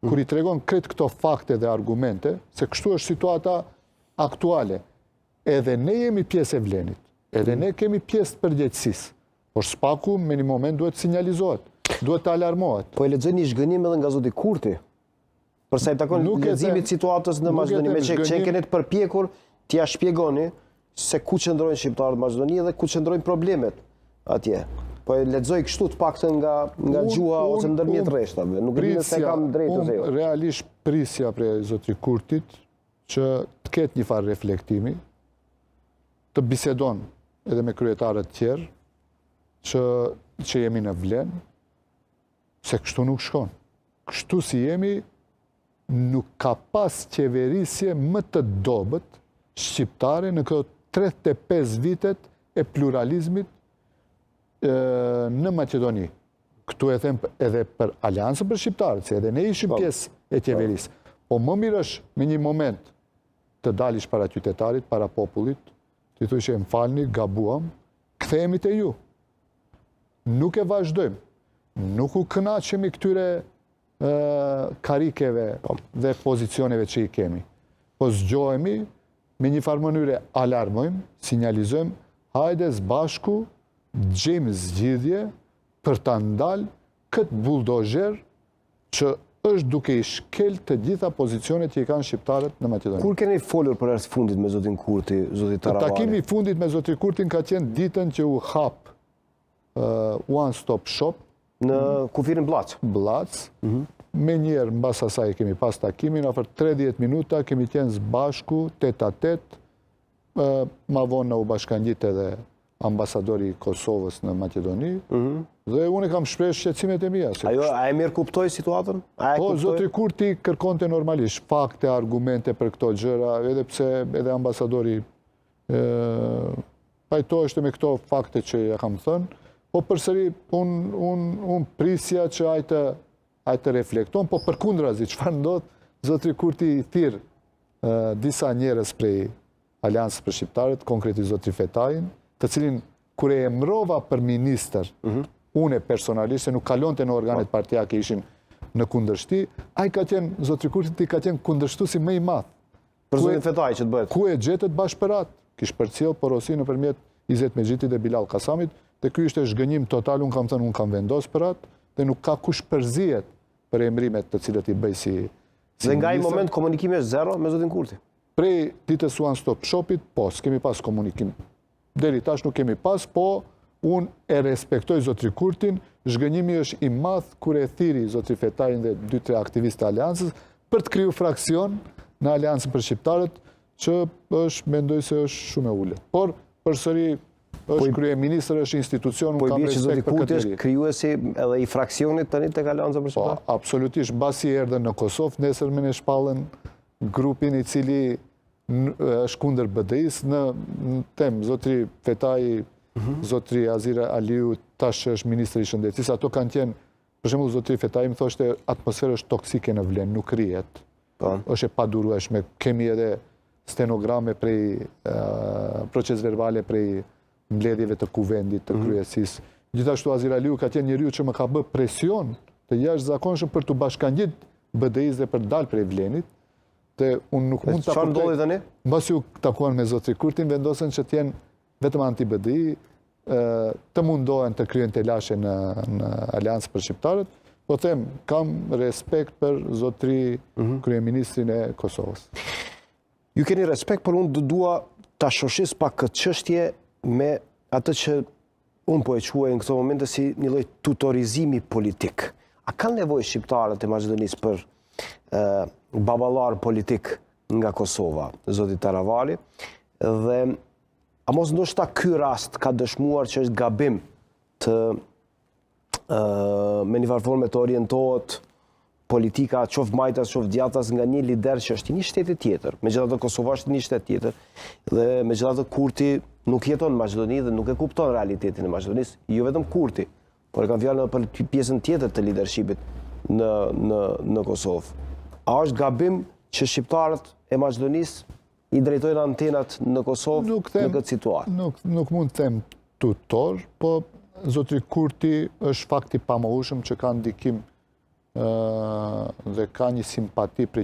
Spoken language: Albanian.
kur i tregon krejt këto fakte dhe argumente, se kështu është situata aktuale. Edhe ne jemi pjesë e vlenit, edhe ne kemi pjesë të përgjegjësisë, por spaku me një moment duhet sinjalizohet, duhet të alarmohet. Po e lexoj një zhgënim edhe nga zoti Kurti, përsa i takon leximit situatës në Maqedoni, me që keni të përpjekur t'ja shpjegoni se ku qëndrojnë shqiptarët në Maqedoni dhe ku qëndrojnë problemet atje. Po e lexoj kështu të paktën nga gjuha ose ndërmjet rreshtave. Nuk e di se kam drejtë ose jo. Realisht prisja prej zotit Kurtit që të ketë një farë reflektimi, të bisedon edhe me kryetarët tjerë që jemi në vlen, se kështu nuk shkon. Kështu si jemi, nuk ka pas qeverisje më të dobët shqiptare në këto 35 vitet e pluralizmit në Maqedoni. Këtu e them edhe për Aleancën për Shqiptarët, se edhe ne ishim pjesë e qeverisë. Po më mirë është me një moment të dalish para qytetarit, para popullit, të thuaj që më falni, gabuam, kthehemi te ju. Nuk e vazhdojmë. Nuk u kënaqemi këtyre karikeve dhe pozicioneve që i kemi. Po zgjohemi, me një farë mënyre alarmojmë, sinjalizojmë, hajde zbashku, gjejmë zgjidhje për ta ndalë këtë buldozher që është duke i shkel të gjitha pozicionet që i kanë shqiptarët në Maqedoni. Kur keni folur për herë fundit me zotin Kurti, zotin Taravari? Takimi i fundit me zotin Kurtin ka qenë ditën që u hap One Stop Shop në kufirin Blac. Me njerë mbas asaj kemi pas takimin, afër 30 minuta kemi qenë zbashku, tet a tet, ma vonë në u bashkangjit edhe ambasadori i Kosovës në Maqedoni, dhe unë kam shprehur shqetësimet e mia. A e mirë kuptoj situatën? Po, zotri Kurti kërkonte normalisht fakte, argumente për këto gjëra, edhe pse edhe ambasadori pajtoheshte me këto fakte që ja kam thënë, po përsëri unë prisja që ajtë reflekton, po përkundrazi çfarë ndodh, zotri Kurti i thirr disa njerëz prej Aleancës për Shqiptarët, konkretisht zotri Fetajin, të cilin kur e emrova për ministër, unë personalisht, se nuk kalonte në organet partijake, ishin në kundërshti, ai ka qenë, zotri Kurti ka qenë kundërshtuesi më i madh. Për zotin Fetaj që të bëhet. Ku e gjetët bashkëparat, kish përcjell porosi nëpërmjet Izet Mexhitit dhe Bilal Kasamit, dhe ky ishte zhgënjim total, unë kam thënë, unë kam vendosur për atë, dhe nuk ka kush përzihet për emrimet të cilët i bëj si dhe nga ai moment komunikimi është zero me zotin Kurti. Prej ditës One Stop Shopit, po, s'kemi pas komunikim. Deri tash nuk kemi pas, po unë e respektoj zotri Kurtin, zhgënjimi është i madh kur e thiri zotri Fetajin dhe 2-3 aktivistë të Aleancës për të kriju fraksion në Aleancën për Shqiptarët, që mendoj se është shumë e ulët. Por përsëri është kryeministër, është institucion, unë kam respekt për këtë. Po i bie që zoti Kurti është krijuesi edhe i fraksionit tani tek Aleanca për Shqiptarët? Po, absolutisht, mbasi erdhën në Kosovë, nesër ne shpallën grupin i cili është kundër BDI-s, në tem, zotri Fetaj, zotri Azir Aliu, tash është ministri i shëndetësisë, ato kanë qenë, për shembull zotri Fetaj më thoshte atmosfera është toksike në Vlen, nuk rihet. Është e padurueshme, kemi edhe stenograme prej proces verbale prej mbledhjeve të kuvendit të kryesisë. Gjithashtu Azir Aliu ka qenë njeriu që më ka bë presion të jashtëzakonshëm për të bashkangjit BDI-s dhe për të dalë prej Vlenit. Unë nuk mund të çfarë ndodhi tani? Mbas ju takuan me zotri Kurtin, vendosën që të jenë vetëm anti-BDI, të mundohen të kryejnë telashe në Aleancë për Shqiptarët, po them, kam respekt për zotri kryeministrin e Kosovës. Ju keni respekt, por unë dua ta shoqëris pak këtë çështje me atë që unë po e quaj në këto momente si një lloj tutorizimi politik. A kanë nevojë shqiptarët e Maqedonisë për baballar politik nga Kosova, zoti Taravari, dhe a mos ndoshta ky rast ka dëshmuar që është gabim të me një farë forme të orientohet politika qoftë majtas, qoftë djathtas nga një lider që është i një shteti tjetër. Megjithatë Kosova është një shtet tjetër dhe megjithatë Kurti nuk jeton në Maqedoni dhe nuk e kupton realitetin e Maqedonisë, jo vetëm Kurti, por e kanë fjalën për pjesën tjetër të leadershipit në Kosovë. A është gabim që shqiptarët e Maqedonisë i drejtojnë antenat në Kosovë në këtë situatë? Nuk mund të them tutor, po zotri Kurti është fakti pamohshëm që ka ndikim dhe ka një simpati për